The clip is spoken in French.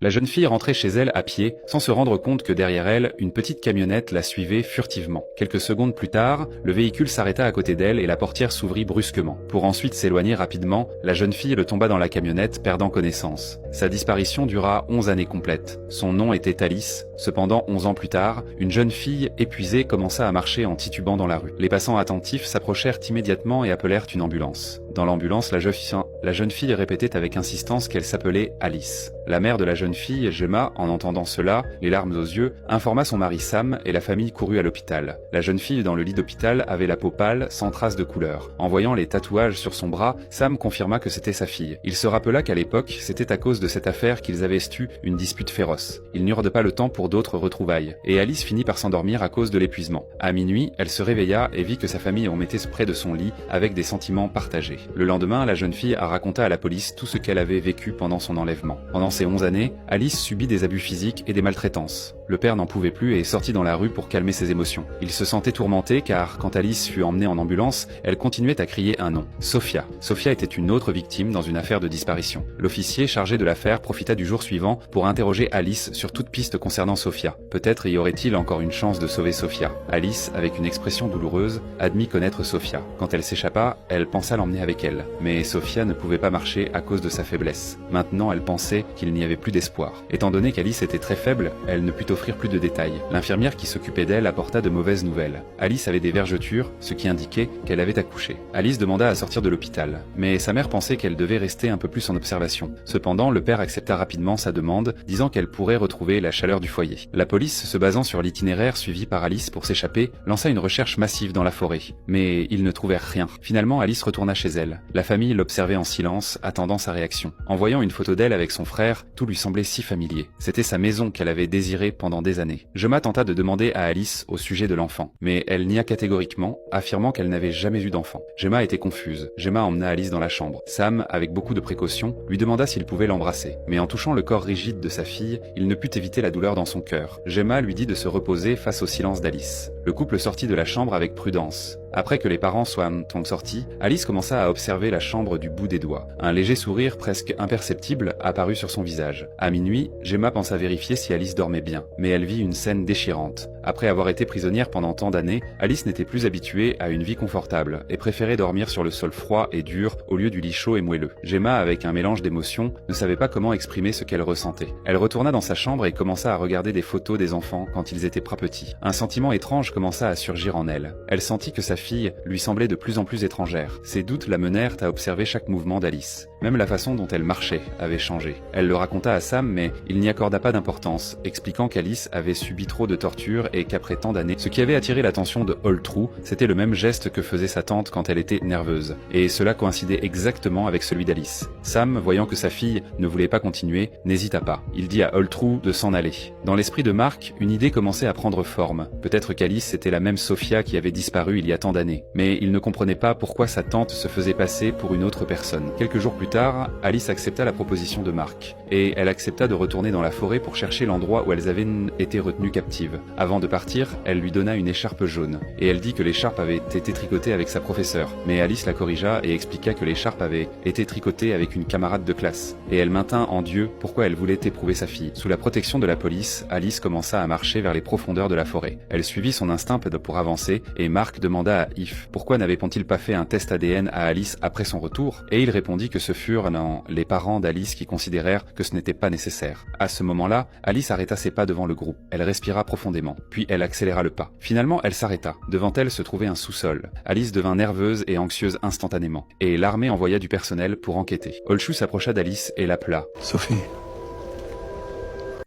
La jeune fille rentrait chez elle à pied, sans se rendre compte que derrière elle, une petite camionnette la suivait furtivement. Quelques secondes plus tard, le véhicule s'arrêta à côté d'elle et la portière s'ouvrit brusquement. Pour ensuite s'éloigner rapidement, la jeune fille le tomba dans la camionnette, perdant connaissance. Sa disparition dura 11 années complètes. Son nom était Alice. Cependant, 11 ans plus tard, une jeune fille épuisée commença à marcher en titubant dans la rue. Les passants attentifs s'approchèrent immédiatement et appelèrent une ambulance. Dans l'ambulance, la jeune fille répétait avec insistance qu'elle s'appelait Alice. La mère de la jeune fille, Gemma, en entendant cela, les larmes aux yeux, informa son mari Sam et la famille courut à l'hôpital. La jeune fille dans le lit d'hôpital avait la peau pâle, sans trace de couleur. En voyant les tatouages sur son bras, Sam confirma que c'était sa fille. Il se rappela qu'à l'époque, c'était à cause de cette affaire qu'ils avaient eu une dispute féroce. Ils n'eurent pas le temps pour d'autres retrouvailles, et Alice finit par s'endormir à cause de l'épuisement. À minuit, elle se réveilla et vit que sa famille en mettait près de son lit avec des sentiments partagés. Le lendemain, la jeune fille raconta à la police tout ce qu'elle avait vécu pendant son enlèvement. Pendant ces 11 années, Alice subit des abus physiques et des maltraitances. Le père n'en pouvait plus et sortit dans la rue pour calmer ses émotions. Il se sentait tourmenté car, quand Alice fut emmenée en ambulance, elle continuait à crier un nom. Sophia. Sophia était une autre victime dans une affaire de disparition. L'officier chargé de l'affaire profita du jour suivant pour interroger Alice sur toute piste concernant Sophia. Peut-être y aurait-il encore une chance de sauver Sophia. Alice, avec une expression douloureuse, admit connaître Sophia. Quand elle s'échappa, elle pensa l'emmener avec elle. Mais Sophia ne pouvait pas marcher à cause de sa faiblesse. Maintenant, elle pensait qu'il n'y avait plus d'espoir. Étant donné qu'Alice était très faible, elle ne put offrir plus de détails. L'infirmière qui s'occupait d'elle apporta de mauvaises nouvelles. Alice avait des vergetures, ce qui indiquait qu'elle avait accouché. Alice demanda à sortir de l'hôpital, mais sa mère pensait qu'elle devait rester un peu plus en observation. Cependant, le père accepta rapidement sa demande, disant qu'elle pourrait retrouver la chaleur du foyer. La police, se basant sur l'itinéraire suivi par Alice pour s'échapper, lança une recherche massive dans la forêt. Mais ils ne trouvèrent rien. Finalement, Alice retourna chez elle. La famille l'observait en silence, attendant sa réaction. En voyant une photo d'elle avec son frère, tout lui semblait si familier. C'était sa maison qu'elle avait désirée pendant des années. Gemma tenta de demander à Alice au sujet de l'enfant, mais elle nia catégoriquement, affirmant qu'elle n'avait jamais eu d'enfant. Gemma était confuse. Gemma emmena Alice dans la chambre. Sam, avec beaucoup de précaution, lui demanda s'il pouvait l'embrasser. Mais en touchant le corps rigide de sa fille, il ne put éviter la douleur dans son cœur. Gemma lui dit de se reposer face au silence d'Alice. Le couple sortit de la chambre avec prudence. Après que les parents soient sortis, Alice commença à observer la chambre du bout des doigts. Un léger sourire presque imperceptible apparut sur son visage. À minuit, Gemma pensa vérifier si Alice dormait bien, mais elle vit une scène déchirante. Après avoir été prisonnière pendant tant d'années, Alice n'était plus habituée à une vie confortable et préférait dormir sur le sol froid et dur au lieu du lit chaud et moelleux. Gemma, avec un mélange d'émotions, ne savait pas comment exprimer ce qu'elle ressentait. Elle retourna dans sa chambre et commença à regarder des photos des enfants quand ils étaient petits. Un sentiment étrange commença à surgir en elle. Elle sentit que sa fille lui semblait de plus en plus étrangère. Ses doutes la menèrent à observer chaque mouvement d'Alice. Même la façon dont elle marchait avait changé. Elle le raconta à Sam, mais il n'y accorda pas d'importance, expliquant qu'Alice avait subi trop de tortures et qu'après tant d'années, ce qui avait attiré l'attention de Holtrou, c'était le même geste que faisait sa tante quand elle était nerveuse. Et cela coïncidait exactement avec celui d'Alice. Sam, voyant que sa fille ne voulait pas continuer, n'hésita pas. Il dit à Holtrou de s'en aller. Dans l'esprit de Mark, une idée commençait à prendre forme. Peut-être qu'Alice était la même Sophia qui avait disparu il y a tant d'années. Mais il ne comprenait pas pourquoi sa tante se faisait passer pour une autre personne. Quelques jours plus tard, Alice accepta la proposition de Mark. Et elle accepta de retourner dans la forêt pour chercher l'endroit où elles avaient été retenues captives. Avant de partir, elle lui donna une écharpe jaune. Et elle dit que l'écharpe avait été tricotée avec sa professeure. Mais Alice la corrigea et expliqua que l'écharpe avait été tricotée avec une camarade de classe. Et elle maintint en Dieu pourquoi elle voulait éprouver sa fille. Sous la protection de la police, Alice commença à marcher vers les profondeurs de la forêt. Elle suivit son instinct pour avancer et Mark demanda à If pourquoi n'avait-on-il pas fait un test ADN à Alice après son retour, et il répondit que ce furent les parents d'Alice qui considérèrent que ce n'était pas nécessaire. À ce moment-là, Alice arrêta ses pas devant le groupe. Elle respira profondément, puis elle accéléra le pas. Finalement, elle s'arrêta. Devant elle se trouvait un sous-sol. Alice devint nerveuse et anxieuse instantanément, et l'armée envoya du personnel pour enquêter. Holtrou s'approcha d'Alice et l'appela. Sophie,